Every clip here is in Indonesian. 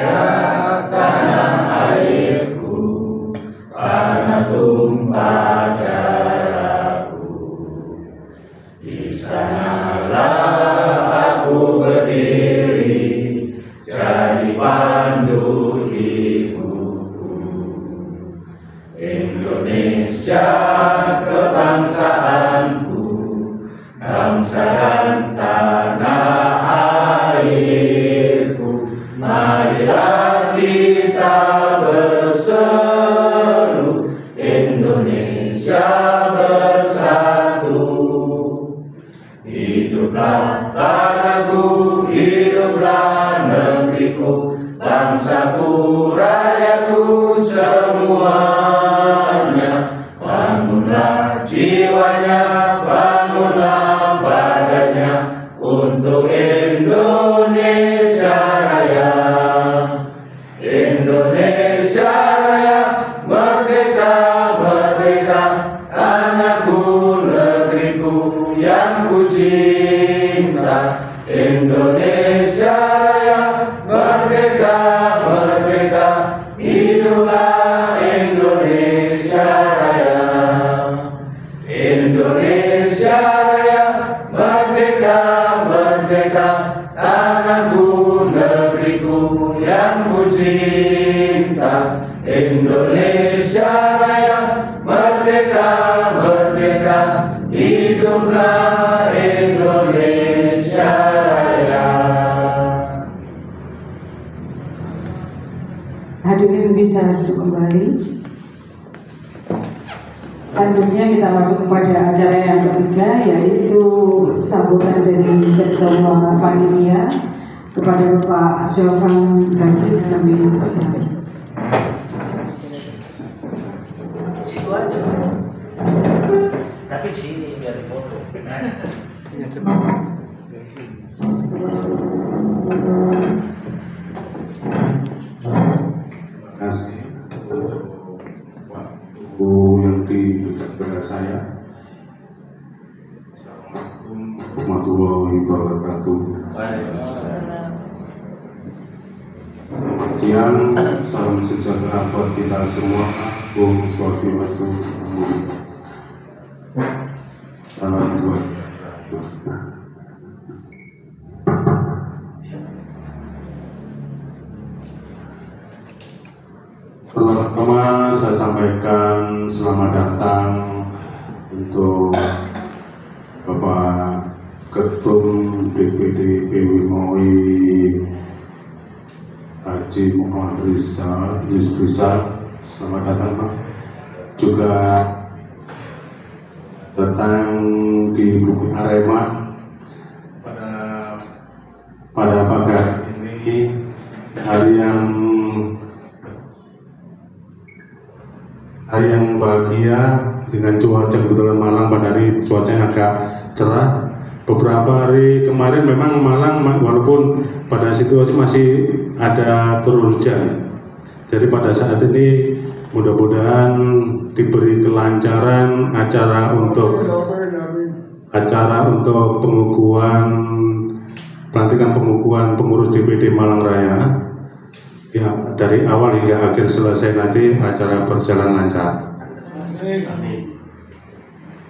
tanah airku, tanah tumpah darahku. Di sanalah aku berdiri, jadi pandu hidupku. Indonesia kebangsaanku, bangsa dan tanah airku. Marilah kita berseru, Indonesia bersatu. Hiduplah tanahku, hiduplah negeriku, bangsaku, rakyatku semuanya. Bangunlah jiwanya, bangunlah badannya untuk Indonesia Raya. Indonesia Raya, merdeka, merdeka, tanahku, negeriku yang ku cinta. Indonesia Raya, merdeka, merdeka, hiduplah Indonesia Raya. Indonesia Raya, merdeka, merdeka, tanahku, negeriku yang ku cinta. Indonesia Raya, merdeka, merdeka, hiduplah Indonesia Raya. Hadirin bisa duduk kembali. Selanjutnya kita masuk kepada acara yang ketiga, yaitu sambutan dari Ketua Panitia kepada Bapak Syofan Garsis. Kami persilakan. Situ aja. Tapi sini biar foto. Terima kasih waktu yang diberikan kepada saya. Assalamualaikum warahmatullahi wabarakatuh. Selamat siang, salam sejahtera buat kita semua. Om Swastiastu. Salam buat pertama saya sampaikan selamat datang untuk Bapak Ketum DPD PWMOI Haji Muhammad Rizal. Selamat datang Pak. Juga datang di Bumi Arema pada pagi ini, hari yang bahagia dengan cuaca kebetulan Malang pada hari cuaca yang agak cerah. Beberapa hari kemarin memang Malang walaupun pada situasi masih ada turun hujan. Jadi pada saat ini mudah-mudahan diberi kelancaran acara untuk pelantikan pengukuhan pengurus DPD Malang Raya. Ya, dari awal hingga akhir selesai nanti acara berjalan lancar.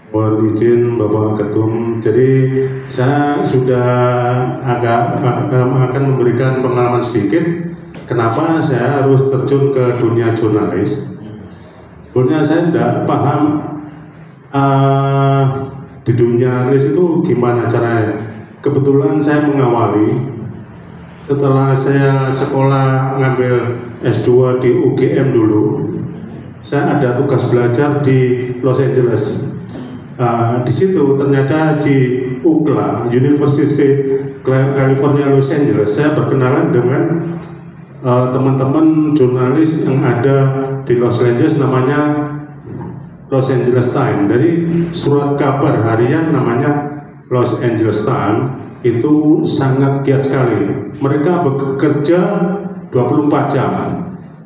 Mohon izin Bapak Ketum, jadi saya sudah akan memberikan pengalaman sedikit. Kenapa saya harus terjun ke dunia jurnalis? Sebenarnya saya tidak paham di dunia jurnalis itu gimana caranya. Kebetulan saya mengawali. Setelah saya sekolah ngambil S2 di UGM dulu, saya ada tugas belajar di Los Angeles. Di situ ternyata di UCLA, University California Los Angeles, saya berkenalan dengan teman-teman jurnalis yang ada di Los Angeles, namanya Los Angeles Times. Dari surat kabar harian namanya Los Angeles Times itu sangat giat sekali. Mereka bekerja 24 jam.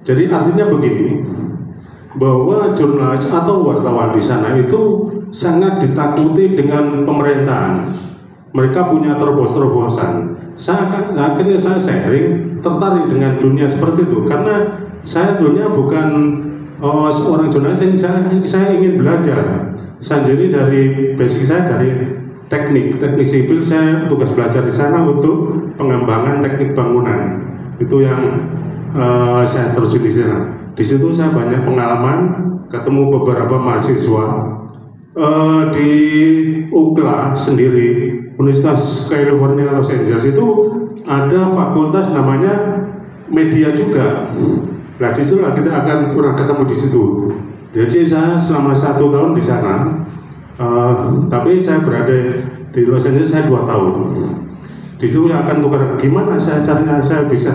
Jadi artinya begini, bahwa jurnalis atau wartawan di sana itu sangat ditakuti dengan pemerintahan. Mereka punya terobosan. akhirnya saya sharing, tertarik dengan dunia seperti itu karena saya dulunya bukan seorang jurnalis, saya ingin belajar. Saya sendiri dari basic saya dari teknik sipil, saya tugas belajar di sana untuk pengembangan teknik bangunan. Itu yang saya terjun di sana. Di situ saya banyak pengalaman, ketemu beberapa mahasiswa di UCLA sendiri, Universitas California Los Angeles itu ada fakultas namanya media juga. Nah, di situ kita akan pernah ketemu di situ. Jadi saya selama 1 tahun di sana, tapi saya berada di Los Angeles saya 2 tahun. Di situ akan tukar gimana saya caranya saya bisa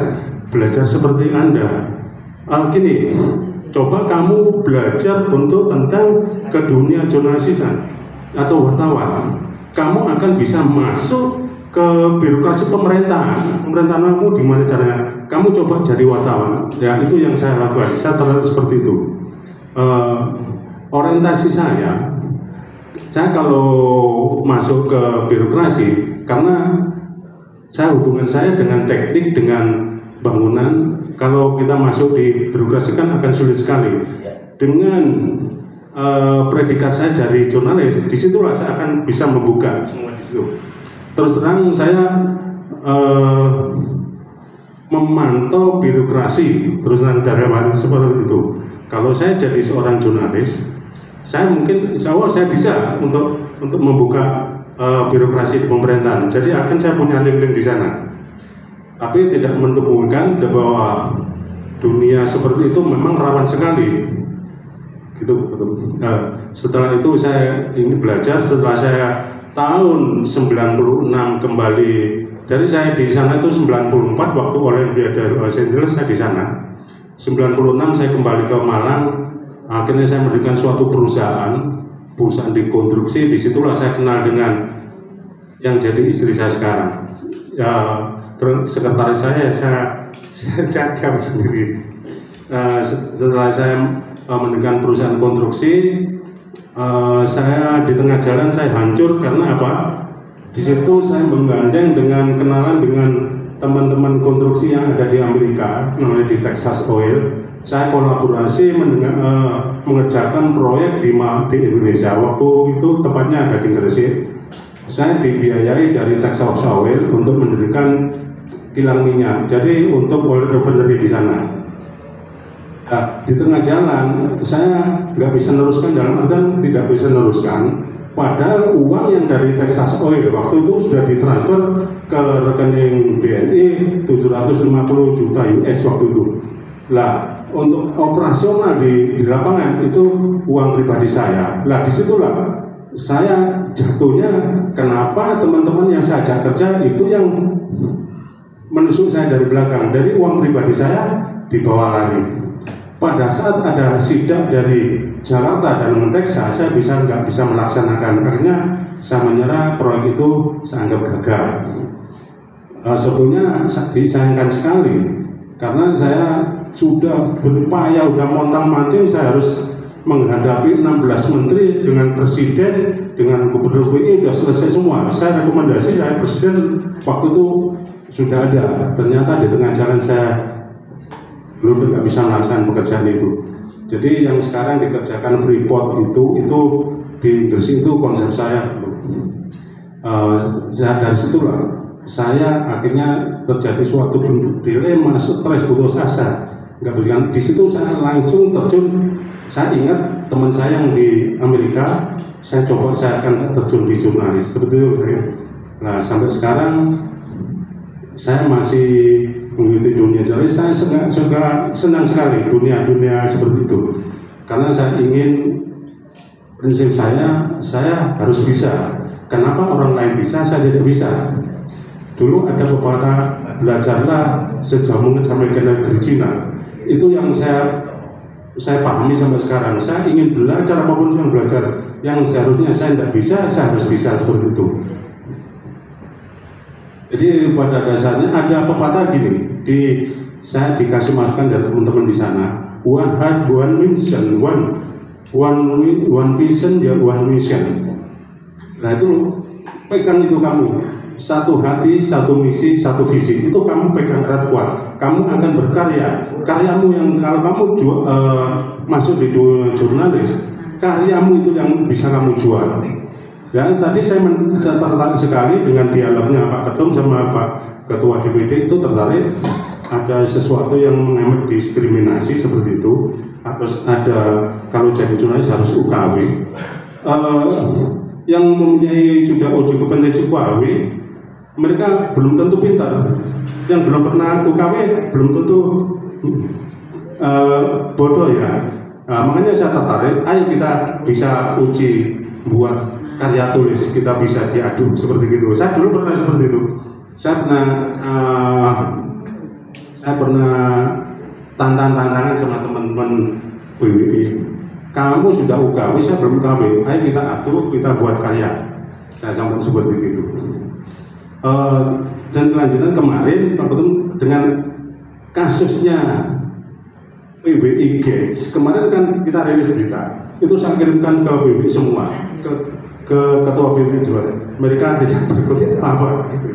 belajar seperti Anda. Gini, coba kamu belajar untuk tentang ke dunia jurnalisan atau wartawan. Kamu akan bisa masuk ke birokrasi pemerintahan kamu di mana caranya? Kamu coba jadi wartawan. Ya, itu yang saya lakukan. Saya terlihat seperti itu. Orientasi saya kalau masuk ke birokrasi, karena hubungan saya dengan teknik, dengan bangunan. Kalau kita masuk di birokrasi kan akan sulit sekali. Dengan predikat saya dari jurnalis, disitulah saya akan bisa membuka semua di situ. Terus terang saya memantau birokrasi terus terang dari mana seperti itu. Kalau saya jadi seorang jurnalis, saya mungkin insya Allah saya bisa untuk membuka birokrasi di pemerintahan. Jadi akan saya punya link-link di sana. Tapi tidak menemukan bahwa dunia seperti itu memang rawan sekali. Gitu, betul. Setelah itu saya ingin belajar. Setelah saya tahun 96 kembali, dari saya di sana itu 94 waktu Olimpiade Los Angeles saya di sana. 96 saya kembali ke Malang. Akhirnya saya mendirikan suatu perusahaan di konstruksi. Disitulah saya kenal dengan yang jadi istri saya sekarang. Ya, terus sekretaris saya jaga sendiri. Setelah saya mendirikan perusahaan konstruksi, saya di tengah jalan saya hancur karena apa? Di situ saya menggandeng dengan kenalan dengan teman-teman konstruksi yang ada di Amerika, namanya di Texas Oil. Saya kolaborasi mengerjakan proyek di Indonesia. Waktu itu tepatnya ada di Gresik. Saya dibiayai dari Texas Oil untuk mendirikan kilang minyak. Jadi untuk oil refinery di sana. Nah, di tengah jalan saya nggak bisa meneruskan, dalam artian tidak bisa meneruskan. Padahal uang yang dari Texas Oil waktu itu sudah ditransfer ke rekening BNI 750 juta US waktu itu. Lah, untuk operasional di lapangan itu uang pribadi saya. Lah, disitulah saya jatuhnya, kenapa teman-teman yang saya ajak kerja itu yang menusuk saya dari belakang, dari uang pribadi saya dibawa lari. Pada saat ada sidak dari Jakarta dan Texas, saya nggak bisa melaksanakan. Akhirnya saya menyerah, proyek itu saya anggap gagal. Sebetulnya disayangkan sekali karena saya sudah berupaya, udah montang-manting, saya harus menghadapi 16 menteri dengan presiden, dengan gubernur BI, sudah selesai semua. Saya rekomendasi, saya presiden waktu itu sudah ada. Ternyata di tengah jalan saya belum nggak bisa melaksanakan pekerjaan itu. Jadi yang sekarang dikerjakan Freeport itu di Gresik itu konsep saya. Dari situlah saya akhirnya terjadi suatu bentuk dilema, stres, putus asa. Nggak berikan. Di situ saya langsung terjun. Saya ingat teman saya yang di Amerika, saya akan terjun di jurnalis. Seperti itu. Nah, sampai sekarang saya masih mengikuti dunia jurnalis. Saya senang sekali dunia seperti itu. Karena saya ingin, prinsip saya harus bisa. Kenapa orang lain bisa, saya tidak bisa? Dulu ada pepatah, belajarlah sejamu sampai ke negeri Cina. Itu yang saya pahami sampai sekarang. Saya ingin belajar apapun yang belajar, yang seharusnya saya tidak bisa, saya harus bisa seperti itu. Jadi pada dasarnya ada pepatah gini, saya dikasih masukan dari teman-teman di sana. One heart, one mission, one vision, ya one mission. Nah itu pegang itu kamu. satu hati, satu misi, satu visi. Itu kamu pegang erat kuat. Kamu akan berkarya. Karyamu yang kalau kamu masuk di dunia jurnalis, karyamu itu yang bisa kamu jual. Ya, tadi saya tertarik sekali dengan dialognya Pak Ketum sama Pak Ketua DPD, itu tertarik. Ada sesuatu yang mengemet diskriminasi seperti itu. Harus ada, kalau jadi jurnalis harus UKW. Yang mempunyai sudah uji kompetensi UKW, mereka belum tentu pintar. Yang belum pernah UKW belum tentu bodoh ya. Makanya saya tertarik. Ayo kita bisa uji buat karya tulis, kita bisa diadu seperti itu. Saya dulu pernah seperti itu. Saya pernah tantangan sama teman-teman PWI. Kamu sudah UKW, saya belum UKW. Ayo kita adu, kita buat karya. Saya sampai seperti itu. Dan kelanjutan kemarin Pak Ketum dengan kasusnya PWI Gates. Kemarin kan kita rilis berita. Itu saya kirimkan ke PWI semua, ke ketua PWI juga. Mereka tidak berikuti apa gitu.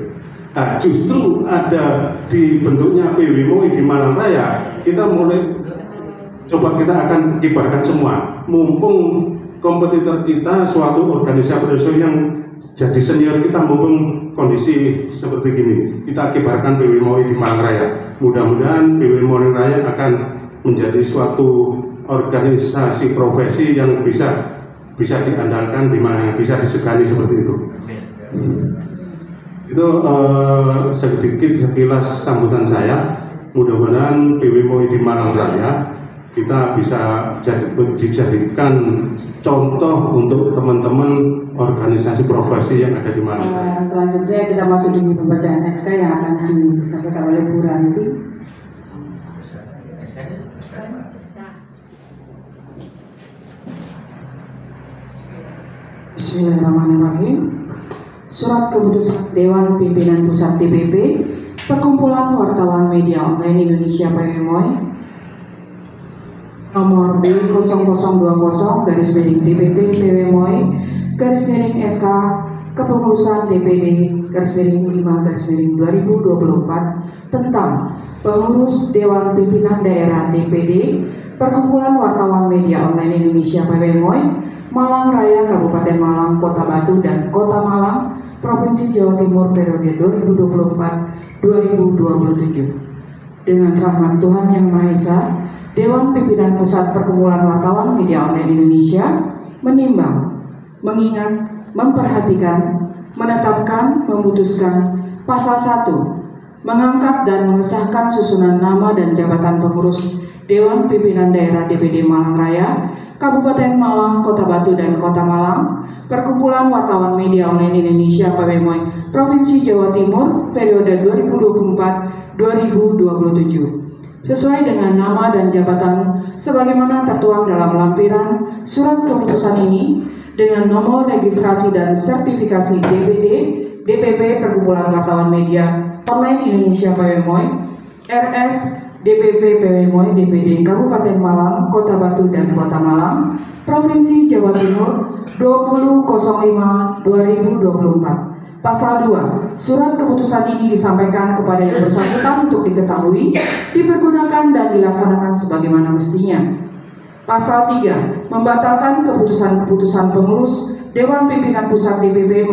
Nah, justru ada di bentuknya PWMOI di Malang Raya, kita mulai coba kita akan kibarkan semua. Mumpung kompetitor kita suatu organisasi yang jadi senior kita, mumpung kondisi seperti gini, kita kibarkan PWMOI di Malang Raya. Mudah-mudahan PWMOI Raya akan menjadi suatu organisasi profesi yang bisa diandalkan, di mana bisa disegani seperti itu. Itu sedikit sekilas sambutan saya. Mudah-mudahan PWMOI di Malang Raya kita bisa dijadikan contoh untuk teman-teman organisasi profesi yang ada di Malang Raya. Selanjutnya kita masuk di pembacaan SK yang akan disampaikan oleh Bu Ranti. Bismillahirrahmanirrahim. Surat keputusan Dewan Pimpinan Pusat DPP Perkumpulan Wartawan Media Online Indonesia PWMOI nomor B0020/DPP PWMOI /SK Kepengurusan DPD /5/2024 tentang pengurus Dewan Pimpinan Daerah DPD Perkumpulan Wartawan Media Online Indonesia PWMOI Malang Raya, Kabupaten Malang, Kota Batu, dan Kota Malang, Provinsi Jawa Timur periode 2024-2027. Dengan rahmat Tuhan Yang Maha Esa, Dewan Pimpinan Pusat Perkumpulan Wartawan Media Online Indonesia menimbang, mengingat, memperhatikan, menetapkan, memutuskan Pasal 1, mengangkat dan mengesahkan susunan nama dan jabatan pengurus Dewan Pimpinan Daerah DPD Malang Raya, Kabupaten Malang, Kota Batu, dan Kota Malang, Perkumpulan Wartawan Media Online Indonesia PWMOI Provinsi Jawa Timur periode 2024-2027 sesuai dengan nama dan jabatan sebagaimana tertuang dalam lampiran surat keputusan ini dengan nomor registrasi dan sertifikasi DPD DPP Perkumpulan Wartawan Media Online Indonesia PWMOI RS DPP PWMOI DPD Kabupaten Malang, Kota Batu, dan Kota Malang, Provinsi Jawa Timur 20/05/2024. Pasal 2, surat keputusan ini disampaikan kepada yang bersangkutan untuk diketahui, dipergunakan dan dilaksanakan sebagaimana mestinya. Pasal 3, membatalkan keputusan-keputusan pengurus Dewan Pimpinan Pusat DPP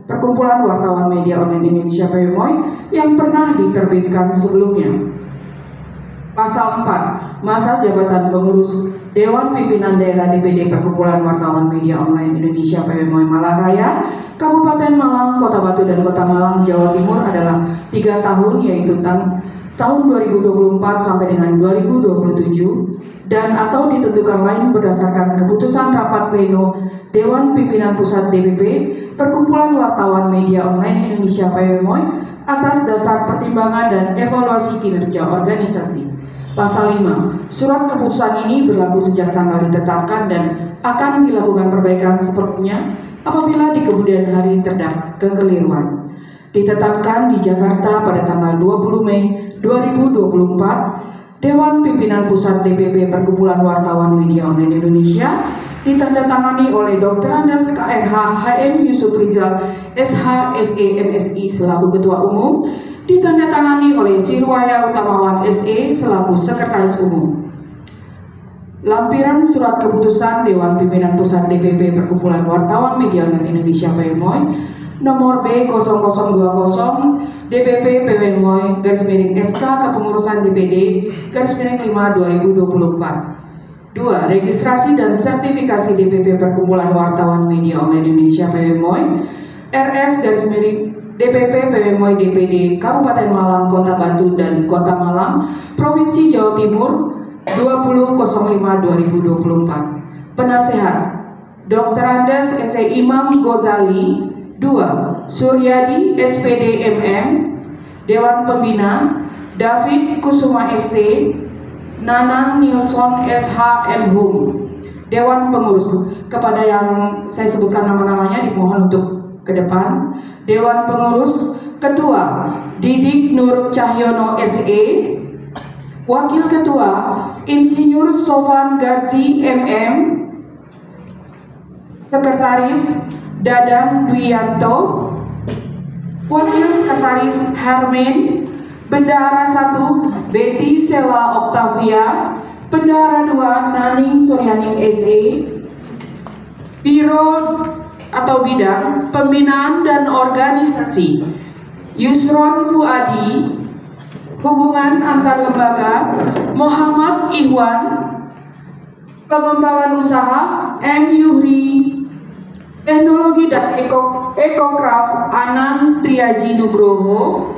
Perkumpulan Wartawan Media Online Indonesia PWMOI yang pernah diterbitkan sebelumnya. Pasal 4, masa jabatan pengurus Dewan Pimpinan Daerah DPD Perkumpulan Wartawan Media Online Indonesia PWMOI Malang Raya, Kabupaten Malang, Kota Batu, dan Kota Malang, Jawa Timur adalah 3 tahun, yaitu tahun 2024 sampai dengan 2027, dan atau ditentukan lain berdasarkan keputusan rapat pleno Dewan Pimpinan Pusat DPP Perkumpulan Wartawan Media Online Indonesia PWMOI atas dasar pertimbangan dan evaluasi kinerja organisasi. Pasal 5, surat keputusan ini berlaku sejak tanggal ditetapkan dan akan dilakukan perbaikan sepertinya apabila di kemudian hari terdapat kekeliruan. Ditetapkan di Jakarta pada tanggal 20 Mei 2024, Dewan Pimpinan Pusat DPP Perkumpulan Wartawan Media Online Indonesia ditandatangani oleh Dr. Andes KRH HM Yusuf Rizal SH SE MSI selaku Ketua Umum, ditandatangani oleh Sirwaya Utamawan SE selaku Sekretaris Umum. Lampiran surat keputusan Dewan Pimpinan Pusat DPP Perkumpulan Wartawan Media Online Indonesia PWMOI nomor B0020 DPP PWMOI _SK Kepengurusan DPD _5 2024. 2. Registrasi dan sertifikasi DPP Perkumpulan Wartawan Media Online Indonesia PWMOI RS DPP PWMOI DPD Kabupaten Malang, Kota Batu, dan Kota Malang, Provinsi Jawa Timur 20.05.2024. Penasehat Dr. Andes S.E. Imam Ghazali. 2. Suryadi SPD MM. Dewan Pembina David Kusuma ST, Nanang Nilson SH M Hum. Dewan Pengurus, kepada yang saya sebutkan nama-namanya dimohon untuk ke depan. Dewan Pengurus, Ketua Didik Nur Cahyono SE, Wakil Ketua Insinyur Sofan Garzi MM, Sekretaris Dadang Dwianto, Wakil Sekretaris Hermen, Bendahara 1 Betty Sela Octavia, Bendahara 2 Naning Suryani SE, Biro atau Bidang Pembinaan dan Organisasi Yusron Fuadi, Hubungan Antar Lembaga Muhammad Ihwan, Pengembangan Usaha M Yuhri, Teknologi dan Ekokraft Anang Triaji Nugroho,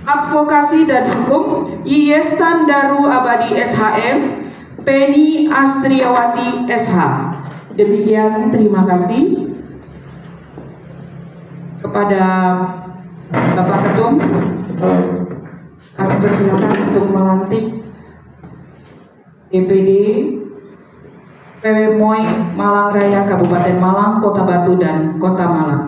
Advokasi dan Hukum YS Tandaru Abadi SHM Penny Astriawati SH. Demikian, terima kasih kepada Bapak Ketum. Kami persilakan untuk melantik DPD PWMOI Malang Raya Kabupaten Malang, Kota Batu, dan Kota Malang.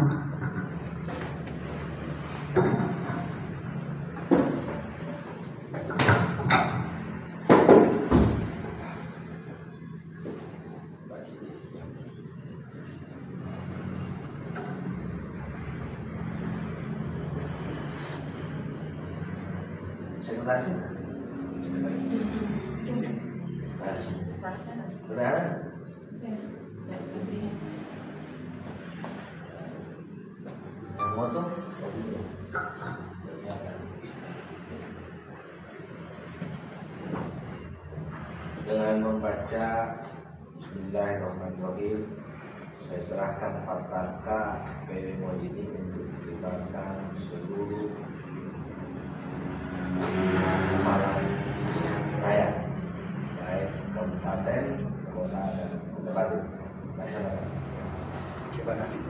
Dengan membaca Bismillahirrahmanirrahim, saya serahkan fataka PWMOI ini untuk diterima seluruh Malang Raya, baik kabupaten, kota, dan Kota Batu. Terima kasih.